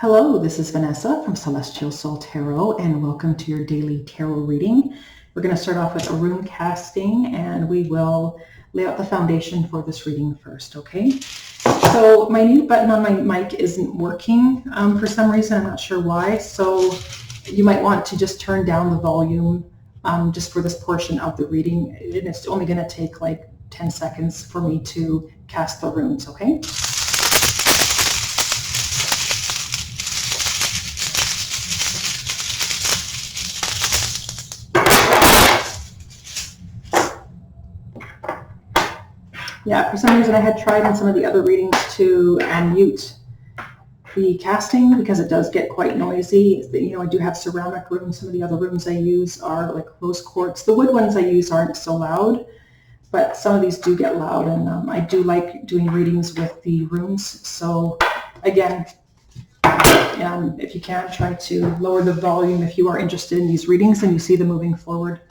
Hello, this is Vanessa from Celestial Soul Tarot, and welcome to your daily tarot reading. We're going to start off with a rune casting, and we will lay out the foundation for this reading first, okay? So my mute button on my mic isn't working for some reason. I'm not sure why. So you might want to just turn down the volume just for this portion of the reading. And it's only going to take like 10 seconds for me to cast the runes, okay? Yeah, for some reason I had tried in some of the other readings to mute the casting because it does get quite noisy. You know, I do have ceramic runes. Some of the other runes I use are like rose quartz. The wood ones I use aren't so loud, but some of these do get loud, and I do like doing readings with the runes. So again, if you can, try to lower the volume if you are interested in these readings and you see them moving forward,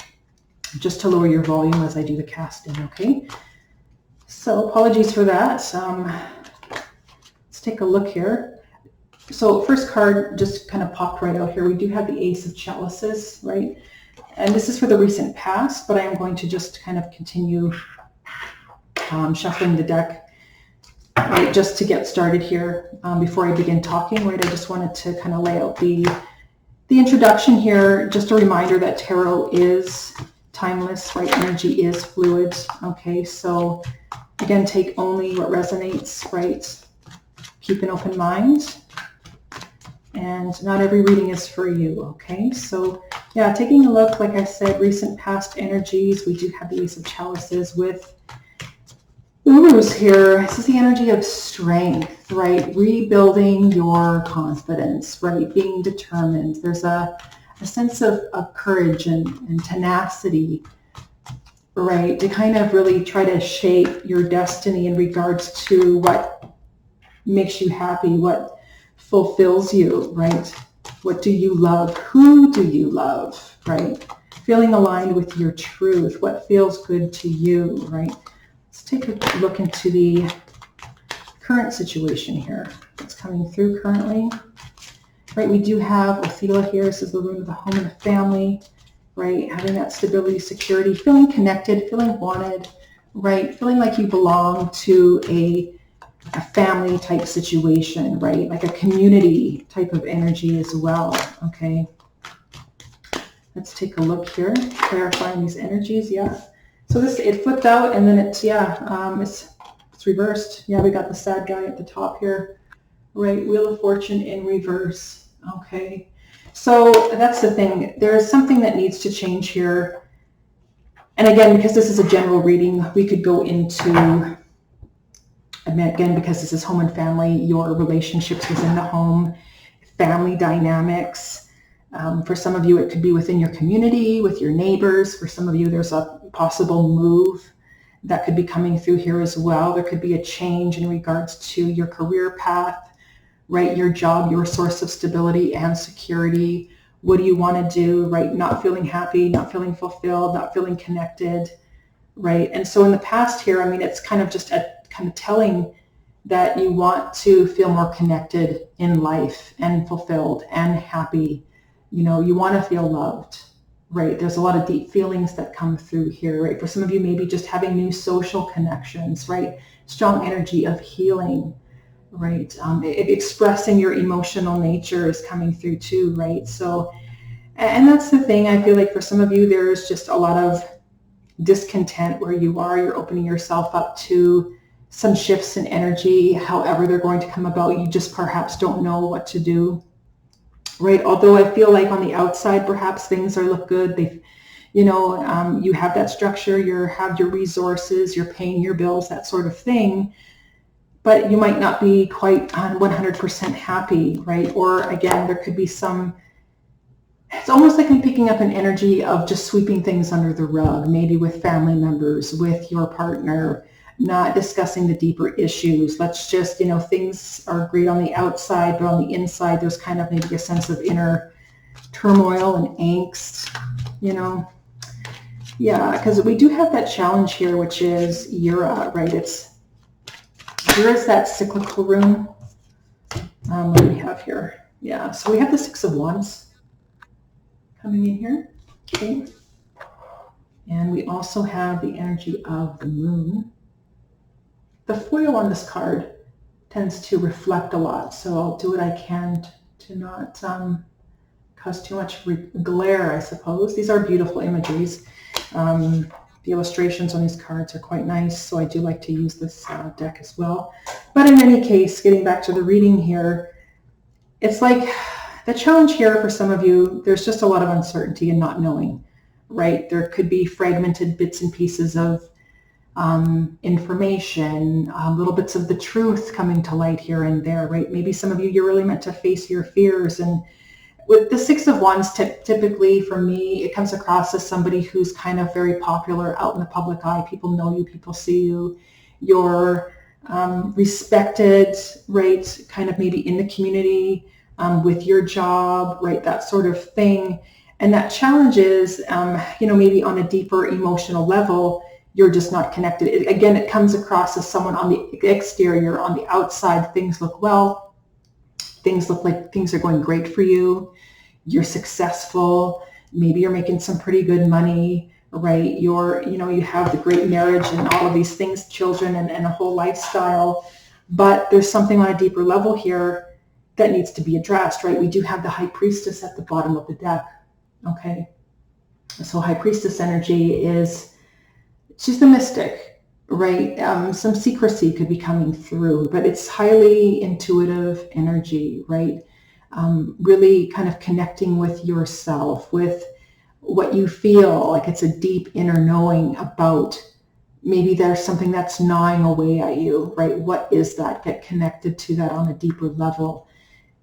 just to lower your volume as I do the casting, okay? So apologies for that. Let's take a look here. So first card just kind of popped right out here. We do have the Ace of Chalices, right? And this is for the recent past, but I am going to just kind of continue shuffling the deck, right, just to get started here before I begin talking, right? I just wanted to kind of lay out the introduction here. Just a reminder that tarot is timeless, right? Energy is fluid, okay? So again, take only what resonates, right? Keep an open mind. And not every reading is for you, okay? So yeah, taking a look, like I said, recent past energies. We do have the Ace of Chalices with Urus here. This is the energy of strength, right? Rebuilding your confidence, right? Being determined. There's a sense of courage and tenacity, right? To kind of really try to shape your destiny in regards to what makes you happy, what fulfills you, right? What do you love? Who do you love, right? Feeling aligned with your truth, what feels good to you, right? Let's take a look into the current situation here. What's coming through currently, right? We do have Othela here. This is the rune of the home and the family, right? Having that stability, security, feeling connected, feeling wanted, right? Feeling like you belong to a family type situation, right? Like a community type of energy as well, okay? Let's take a look here, clarifying these energies, yeah. So this, it flipped out and then it's reversed. Yeah, we got the sad guy at the top here, right? Wheel of Fortune in reverse, okay? So that's the thing. There is something that needs to change here. And again, because this is a general reading, we could go into, again, because this is home and family, your relationships within the home, family dynamics. For some of you, it could be within your community, with your neighbors. For some of you, there's a possible move that could be coming through here as well. There could be a change in regards to your career path, right? Your job, your source of stability and security. What do you want to do, right? Not feeling happy, not feeling fulfilled, not feeling connected, right? And so in the past here, I mean, it's kind of just kind of telling that you want to feel more connected in life and fulfilled and happy. You know, you want to feel loved, right? There's a lot of deep feelings that come through here, right? For some of you, maybe just having new social connections, right? Strong energy of healing, right? Expressing your emotional nature is coming through too, right? So, and that's the thing. I feel like for some of you, there's just a lot of discontent where you are. You're opening yourself up to some shifts in energy, however they're going to come about. You just perhaps don't know what to do, right? Although I feel like on the outside, perhaps things look good. You have that structure, you have your resources, you're paying your bills, that sort of thing. But you might not be quite 100% happy, right? Or again, there could be it's almost like I'm picking up an energy of just sweeping things under the rug, maybe with family members, with your partner, not discussing the deeper issues. Let's just, things are great on the outside, but on the inside, there's kind of maybe a sense of inner turmoil and angst, Yeah, because we do have that challenge here, which is Yura, right? Yura is that cyclical rune. What do we have have here? Yeah, so we have the Six of Wands coming in here. Okay. And we also have the energy of the Moon. The foil on this card tends to reflect a lot, so I'll do what I can to not cause too much glare, I suppose. These are beautiful imageries. The illustrations on these cards are quite nice, so I do like to use this deck as well. But in any case, getting back to the reading here, it's like the challenge here for some of you, there's just a lot of uncertainty and not knowing, right? There could be fragmented bits and pieces of information, little bits of the truth coming to light here and there, right? Maybe some of you, you're really meant to face your fears. And with the Six of Wands, typically for me, it comes across as somebody who's kind of very popular out in the public eye. People know you, people see you. You're respected, right? Kind of maybe in the community, with your job, right? That sort of thing. And that challenge is, maybe on a deeper emotional level, you're just not connected. Again, it comes across as someone on the exterior, on the outside, things look well. Things look like things are going great for you. You're successful. Maybe you're making some pretty good money, right? You have the great marriage and all of these things, children and a whole lifestyle. But there's something on a deeper level here that needs to be addressed, right? We do have the High Priestess at the bottom of the deck, okay? So High Priestess energy she's the mystic, right? Some secrecy could be coming through, but it's highly intuitive energy, right? Really kind of connecting with yourself, with what you feel, like it's a deep inner knowing about maybe there's something that's gnawing away at you, right? What is that? Get connected to that on a deeper level.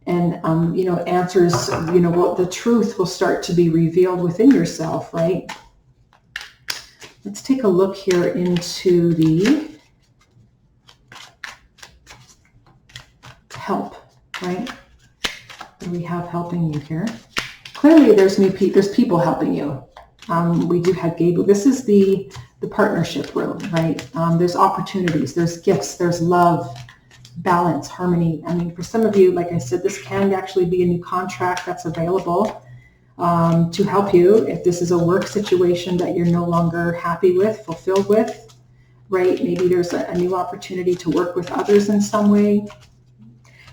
And, answers, the truth will start to be revealed within yourself, right? Let's take a look here into the help, right? What do we have helping you here? Clearly, there's people helping you. We do have Gabriel. This is the partnership room, right? There's opportunities, there's gifts, there's love, balance, harmony. I mean, for some of you, like I said, this can actually be a new contract that's available to help you if this is a work situation that you're no longer happy with, fulfilled with, right? Maybe there's a new opportunity to work with others in some way.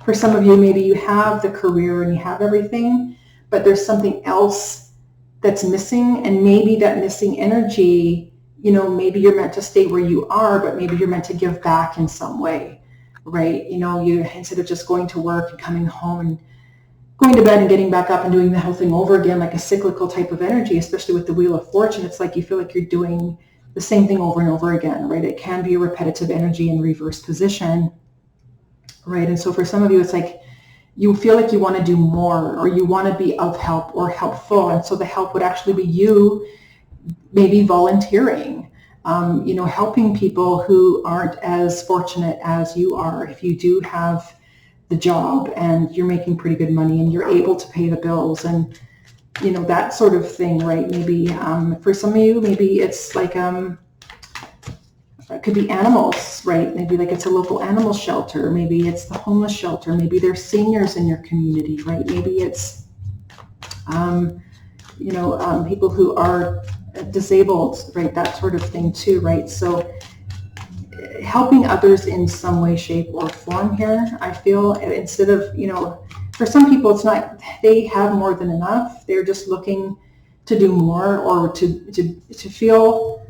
For some of you, maybe you have the career and you have everything, but there's something else that's missing, and maybe that missing energy, maybe you're meant to stay where you are, but maybe you're meant to give back in some way, right? You instead of just going to work and coming home and going to bed and getting back up and doing the whole thing over again, like a cyclical type of energy, especially with the Wheel of Fortune, it's like you feel like you're doing the same thing over and over again, right? It can be a repetitive energy in reverse position, right? And so for some of you, it's like you feel like you want to do more, or you want to be of help or helpful. And so the help would actually be you maybe volunteering, helping people who aren't as fortunate as you are. If you do have the job and you're making pretty good money and you're able to pay the bills and, that sort of thing, right? Maybe for some of you, maybe it's like, it could be animals, right? Maybe like it's a local animal shelter. Maybe it's the homeless shelter. Maybe there's seniors in your community, right? Maybe it's, people who are disabled, right? That sort of thing too, right? So helping others in some way, shape, or form here, I feel, instead of, for some people, it's not, they have more than enough. They're just looking to do more, or to feel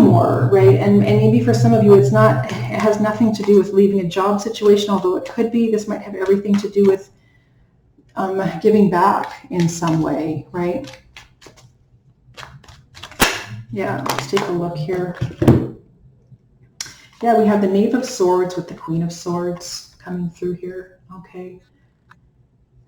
more, right? And maybe for some of you, it has nothing to do with leaving a job situation, although it could be. This might have everything to do with giving back in some way, right? Yeah, let's take a look here. Yeah, we have the Knave of Swords with the Queen of Swords coming through here. Okay.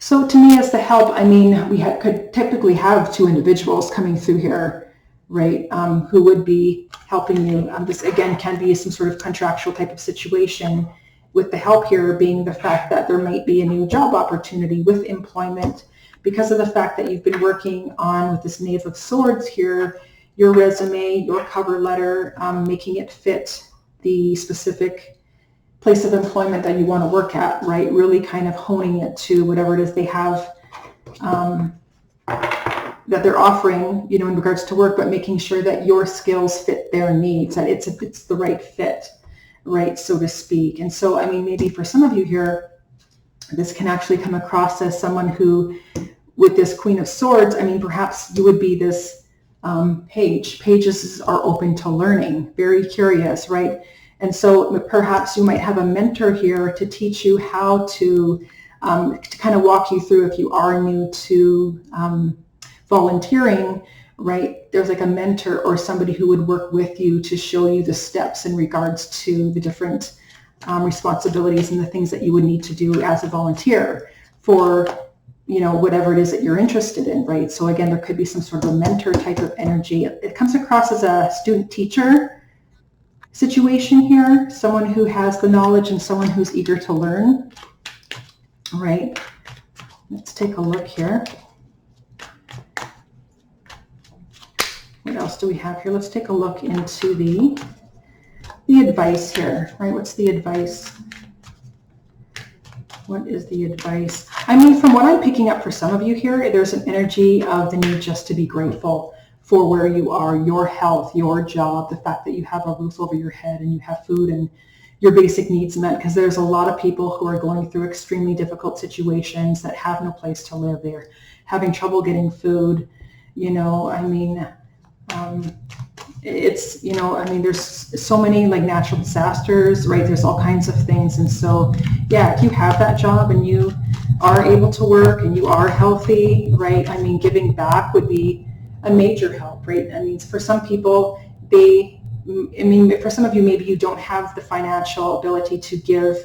So to me, as the help, I mean, we could typically have two individuals coming through here, right, who would be helping you. This, again, can be some sort of contractual type of situation, with the help here being the fact that there might be a new job opportunity with employment because of the fact that you've been working on, with this Knave of Swords here, your resume, your cover letter, making it fit the specific place of employment that you want to work at, right? Really kind of honing it to whatever it is they have that they're offering, you know, in regards to work, but making sure that your skills fit their needs, that it's the right fit, right, so to speak. And so, I mean, maybe for some of you here, this can actually come across as someone who, with this Queen of Swords, I mean, perhaps you would be this page. Pages are open to learning, very curious, right? And so perhaps you might have a mentor here to teach you how to kind of walk you through if you are new to volunteering, right? There's like a mentor or somebody who would work with you to show you the steps in regards to the different responsibilities and the things that you would need to do as a volunteer for, you know, whatever it is that you're interested in, right? So again, there could be some sort of a mentor type of energy. It comes across as a student-teacher situation here, someone who has the knowledge and someone who's eager to learn, right? Let's take a look here. What else do we have here? Let's take a look into the advice here, right? What's the advice? What is the advice? I mean, from what I'm picking up for some of you here, there's an energy of the need just to be grateful for where you are, your health, your job, the fact that you have a roof over your head and you have food and your basic needs met, because there's a lot of people who are going through extremely difficult situations that have no place to live. They're having trouble getting food, you know, I mean, it's, you know, I mean, there's so many like natural disasters, right? There's all kinds of things. And so, yeah, if you have that job and you are able to work and you are healthy, right? I mean, giving back would be a major help, right? I mean, for some people, for some of you, maybe you don't have the financial ability to give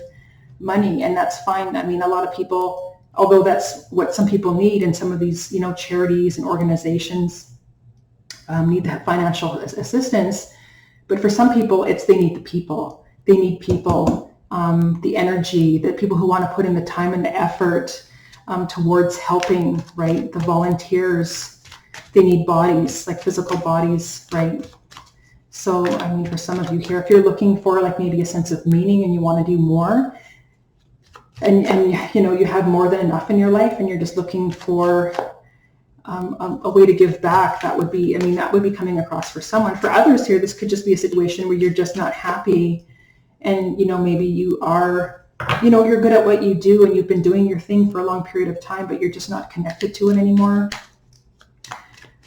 money, and that's fine. I mean, a lot of people, although that's what some people need, and some of these, you know, charities and organizations need that financial assistance, but for some people, they need the people. They need people, the energy, the people who want to put in the time and the effort towards helping, right? The volunteers, they need bodies, like physical bodies, right? So, I mean, for some of you here, if you're looking for like maybe a sense of meaning and you want to do more, and you know, you have more than enough in your life and you're just looking for a way to give back, that would be, I mean, that would be coming across for someone. For others here, this could just be a situation where you're just not happy, and, you know, maybe you are, you know, you're good at what you do and you've been doing your thing for a long period of time, but you're just not connected to it anymore,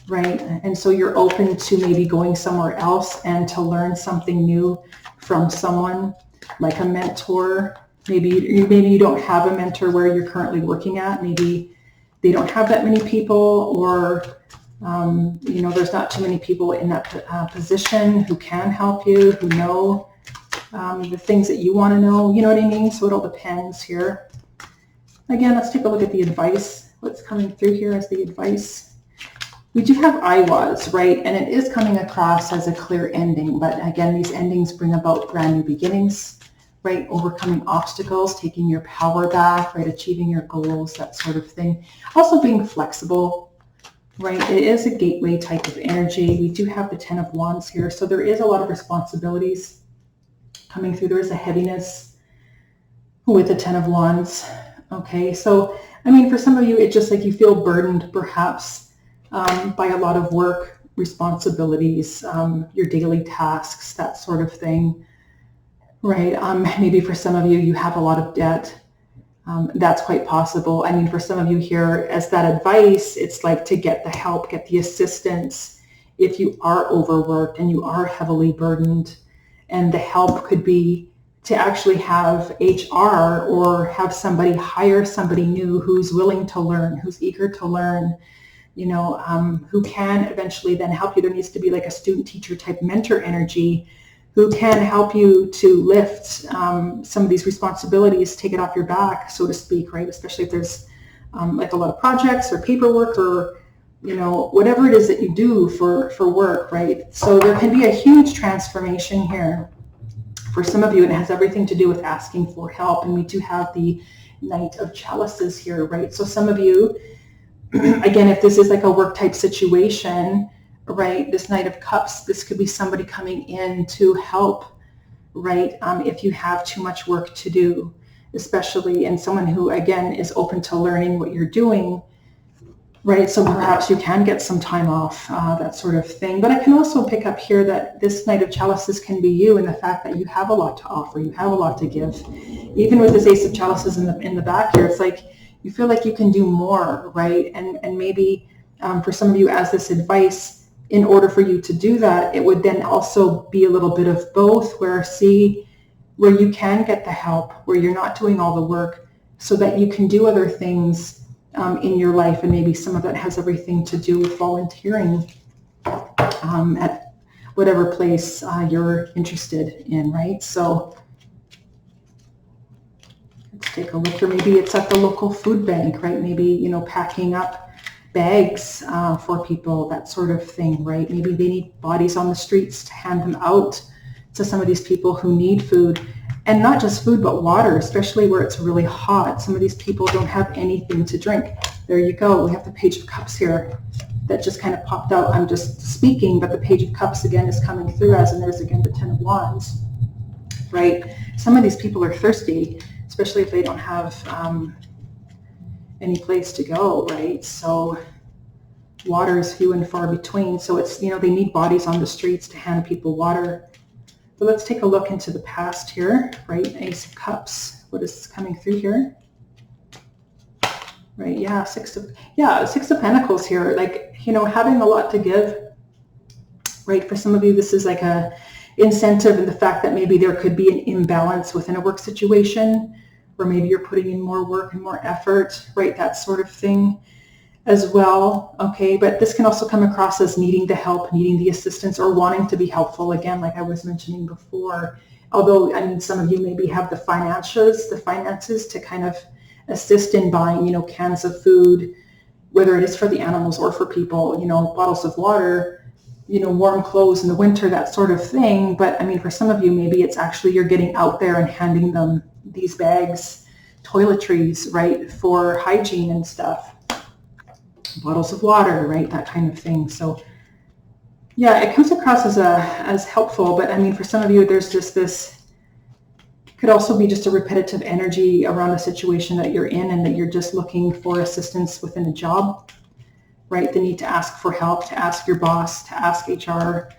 right? And so you're open to maybe going somewhere else and to learn something new from someone, like a mentor. Maybe you don't have a mentor where you're currently working at. Maybe they don't have that many people, or, you know, there's not too many people in that position who can help you, who know the things that you want to know, you know what I mean? So it all depends here. Again, let's take a look at the advice. What's coming through here as the advice? We do have I was, right? And it is coming across as a clear ending, but again, these endings bring about brand new beginnings, right? Overcoming obstacles, taking your power back, right? Achieving your goals, that sort of thing. Also being flexible, right? It is a gateway type of energy. We do have the 10 of Wands here. So there is a lot of responsibilities coming through. There is a heaviness with the 10 of Wands. Okay. So, I mean, for some of you, it's just like you feel burdened perhaps by a lot of work responsibilities, your daily tasks, that sort of thing. Right. Maybe for some of you, you have a lot of debt. That's quite possible. I mean, for some of you here, as that advice, it's like to get the help, get the assistance if you are overworked and you are heavily burdened. And the help could be to actually have HR or have somebody hire somebody new who's willing to learn, who's eager to learn, you know, who can eventually then help you. There needs to be like a student-teacher type mentor energy who can help you to lift some of these responsibilities, take it off your back, so to speak, right? Especially if there's like a lot of projects or paperwork or, you know, whatever it is that you do for work, right? So there can be a huge transformation here for some of you, and it has everything to do with asking for help. And we do have the Knight of Chalices here, right? So some of you, again, if this is like a work type situation, right, this Knight of Cups, this could be somebody coming in to help, right? If you have too much work to do, especially, and someone who, again, is open to learning what you're doing, right? So perhaps you can get some time off, that sort of thing. But I can also pick up here that this Knight of Chalices can be you, and the fact that you have a lot to offer, you have a lot to give. Even with this Ace of Chalices in the back here, it's like you feel like you can do more, right? And maybe for some of you, as this advice, in order for you to do that, it would then also be a little bit of both, where you can get the help, where you're not doing all the work, so that you can do other things in your life, and maybe some of that has everything to do with volunteering at whatever place you're interested in, right? So let's take a look here. Maybe it's at the local food bank, right? Maybe, packing up bags for people, that sort of thing, right? Maybe they need bodies on the streets to hand them out to some of these people who need food. And not just food, but water, especially where it's really hot. Some of these people don't have anything to drink. There you go. We have the Page of Cups here that just kind of popped out. I'm just speaking, but the Page of Cups again is coming through and there's again the Ten of Wands, right? Some of these people are thirsty, especially if they don't have any place to go, right? So water is few and far between. So it's, they need bodies on the streets to hand people water. So let's take a look into the past here, right? Ace of Cups. What is coming through here? Right, yeah, Six of Pentacles here. Like, having a lot to give, right? For some of you, this is like a incentive in the fact that maybe there could be an imbalance within a work situation, or maybe you're putting in more work and more effort, right? That sort of thing as well, okay? But this can also come across as needing the help, needing the assistance, or wanting to be helpful, again, like I was mentioning before. Although, some of you maybe have the finances to kind of assist in buying, cans of food, whether it is for the animals or for people, bottles of water, warm clothes in the winter, that sort of thing. But for some of you, maybe it's actually you're getting out there and handing them these bags, toiletries, right, for hygiene and stuff. Bottles of water, right, that kind of thing. So yeah, it comes across as helpful, but for some of you, there's just this, could also be just a repetitive energy around the situation that you're in, and that you're just looking for assistance within a job, right? The need to ask for help, to ask your boss, to ask HR,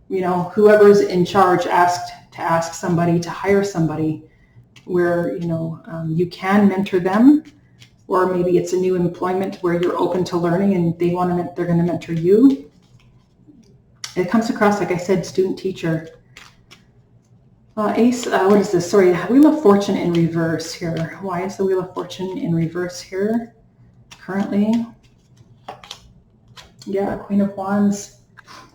whoever's in charge, to ask somebody, to hire somebody where, you can mentor them. Or maybe it's a new employment where you're open to learning and they're going to mentor you. It comes across, like I said, student teacher. Ace, what is this? Sorry, Wheel of Fortune in reverse here. Why is the Wheel of Fortune in reverse here currently? Yeah, Queen of Wands,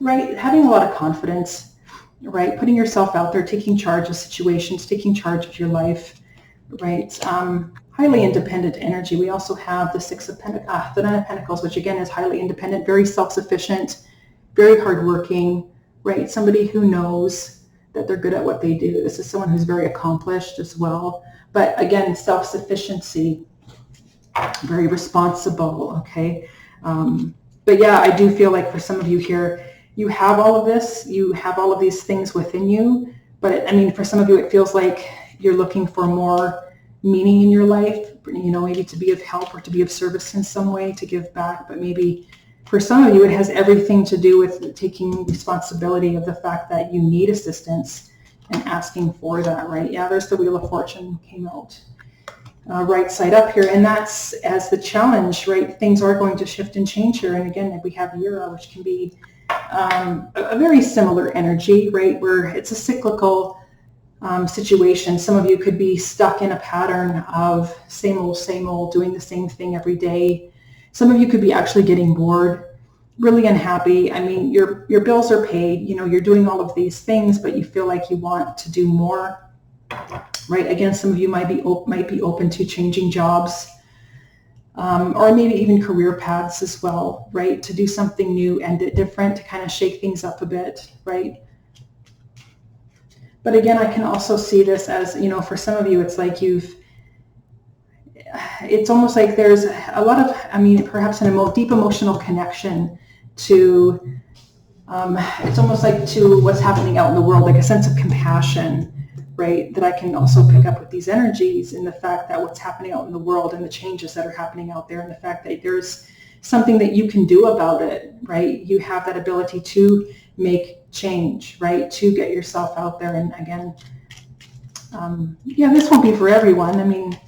right? Having a lot of confidence, right? Putting yourself out there, taking charge of situations, taking charge of your life, right? Highly independent energy. We also have the Nine of Pentacles, which again is highly independent, very self-sufficient, very hardworking, right? Somebody who knows that they're good at what they do. This is someone who's very accomplished as well. But again, self-sufficiency, very responsible, okay? But yeah, I do feel like for some of you here, you have all of this, you have all of these things within you, but for some of you, it feels like you're looking for more meaning in your life, maybe to be of help or to be of service in some way, to give back. But maybe for some of you, it has everything to do with taking responsibility of the fact that you need assistance and asking for that, right? Yeah, there's the Wheel of Fortune came out right side up here. And that's as the challenge, right? Things are going to shift and change here. And again, we have Euro, which can be a very similar energy, right? Where it's a cyclical situation. Some of you could be stuck in a pattern of same old, doing the same thing every day. Some of you could be actually getting bored, really unhappy. Your bills are paid, you're doing all of these things, but you feel like you want to do more, right? Again, some of you might be open to changing jobs, or maybe even career paths as well, right? To do something new and different, to kind of shake things up a bit, right? But again, I can also see this as, for some of you, it's like it's almost like there's a lot of, perhaps a deep emotional connection to, it's almost like to what's happening out in the world, like a sense of compassion, right? That I can also pick up with these energies and the fact that what's happening out in the world and the changes that are happening out there and the fact that there's something that you can do about it, right? You have that ability to make change, right? To get yourself out there. And again, this won't be for everyone. I mean,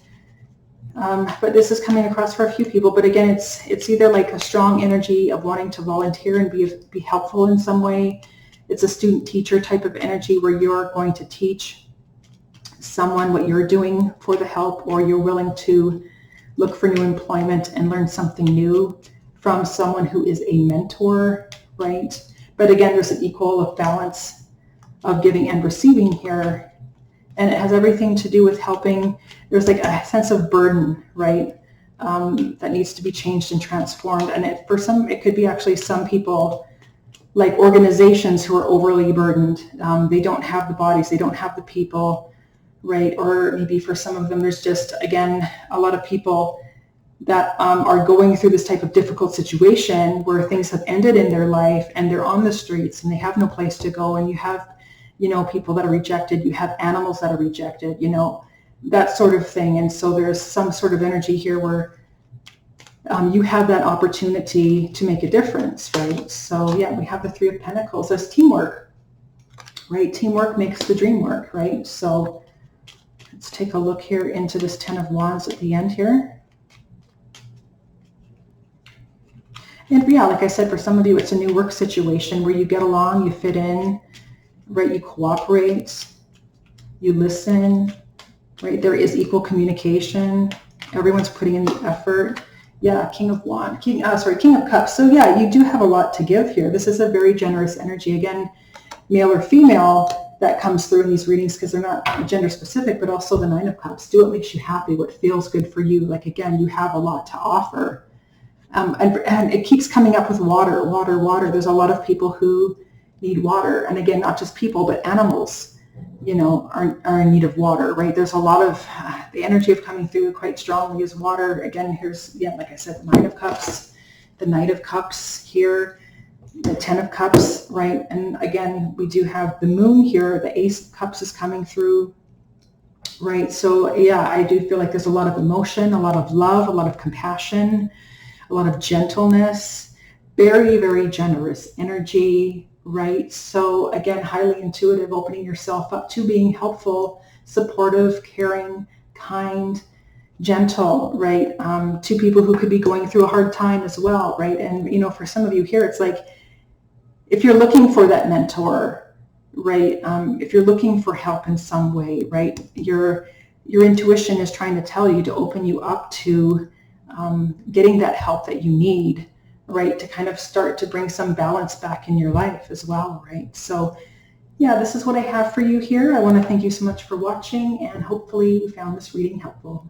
but this is coming across for a few people. But again, it's either like a strong energy of wanting to volunteer and be helpful in some way. It's a student-teacher type of energy where you're going to teach someone what you're doing for the help, or you're willing to look for new employment and learn something new from someone who is a mentor, right? But again, there's an equal balance of giving and receiving here. And it has everything to do with helping. There's like a sense of burden, right? That needs to be changed and transformed. And it could be actually some people, like organizations who are overly burdened. They don't have the bodies, they don't have the people, right? Or maybe for some of them, there's just, again, a lot of people that are going through this type of difficult situation where things have ended in their life and they're on the streets and they have no place to go. And you have, people that are rejected, you have animals that are rejected, that sort of thing. And so there's some sort of energy here where you have that opportunity to make a difference, right? So yeah, we have the Three of Pentacles. There's teamwork, right? Teamwork makes the dream work, right? So let's take a look here into this Ten of Wands at the end here. And yeah, like I said, for some of you, it's a new work situation where you get along, you fit in, right? You cooperate, you listen, right? There is equal communication. Everyone's putting in the effort. Yeah, King of Cups. So yeah, you do have a lot to give here. This is a very generous energy. Again, male or female, that comes through in these readings because they're not gender specific, but also the Nine of Cups. Do what makes you happy, what feels good for you. Like, again, you have a lot to offer. And it keeps coming up with water, water, water. There's a lot of people who need water. And again, not just people, but animals, are in need of water, right? There's a lot of, the energy of coming through quite strongly is water. Again, here's, like I said, the Nine of Cups, the Knight of Cups here, the Ten of Cups, right? And again, we do have the Moon here. The Ace of Cups is coming through, right? So yeah, I do feel like there's a lot of emotion, a lot of love, a lot of compassion, a lot of gentleness, very, very generous energy, right? So again, highly intuitive, opening yourself up to being helpful, supportive, caring, kind, gentle, right? To people who could be going through a hard time as well, right? And, for some of you here, it's like, if you're looking for that mentor, right? If you're looking for help in some way, right? Your intuition is trying to tell you to open you up to getting that help that you need, right? To kind of start to bring some balance back in your life as well, right? So yeah, this is what I have for you here. I want to thank you so much for watching, and hopefully you found this reading helpful.